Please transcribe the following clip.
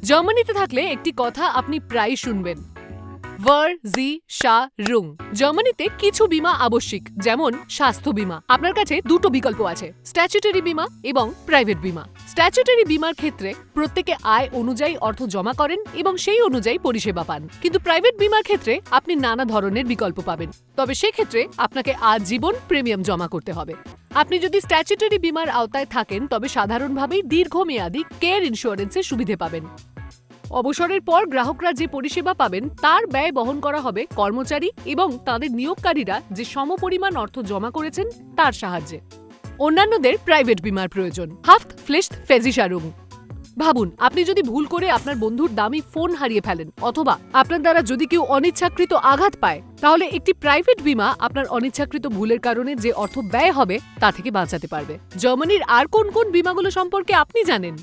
জার্মানিতে থাকলে একটি কথা আপনি প্রায় শুনবেন, ভার্সিচারুং। জার্মানিতে কিছু বীমা আবশ্যিক, যেমন স্বাস্থ্য বীমা। আপনার কাছে দুটো বিকল্প আছে, স্ট্যাচুটরি বীমা এবং প্রাইভেট বীমা। স্ট্যাচুটরি বীমার ক্ষেত্রে প্রত্যেকে আয় অনুযায়ী অর্থ জমা করেন এবং সেই অনুযায়ী পরিষেবা পান, কিন্তু প্রাইভেট বীমার ক্ষেত্রে আপনি নানা ধরনের বিকল্প পাবেন, তবে সেক্ষেত্রে আপনাকে আজীবন প্রিমিয়াম জমা করতে হবে। আপনি যদি স্ট্যাচুটরি বীমার আওতায় থাকেন তবে সাধারণভাবেই দীর্ঘমেয়াদী কেয়ার ইন্স্যুরেন্সের সুবিধে পাবেন। অবসরের পর গ্রাহকরা যে পরিষেবা পাবেন তার ব্যয় বহন করা হবে কর্মচারী এবং তাদের নিয়োগকারীরা যে সমপরিমাণ অর্থ জমা করেছেন তার সাহায্যে। অন্যান্যদের প্রাইভেট বীমার প্রয়োজন। হাফটফ্লিchtversicherung। ভাবুন, আপনি যদি ভুল করে আপনার বন্ধুর দামি ফোন হারিয়ে ফেলেন অথবা আপনার দ্বারা যদি কেউ অনিচ্ছাকৃত আঘাত পায়, তাহলে একটি প্রাইভেট বীমা আপনার অনিচ্ছাকৃত ভুলের কারণে যে অর্থ ব্যয় হবে তা থেকে বাঁচাতে পারবে। জার্মানির আর কোন কোন বীমাগুলো সম্পর্কে আপনি জানেন?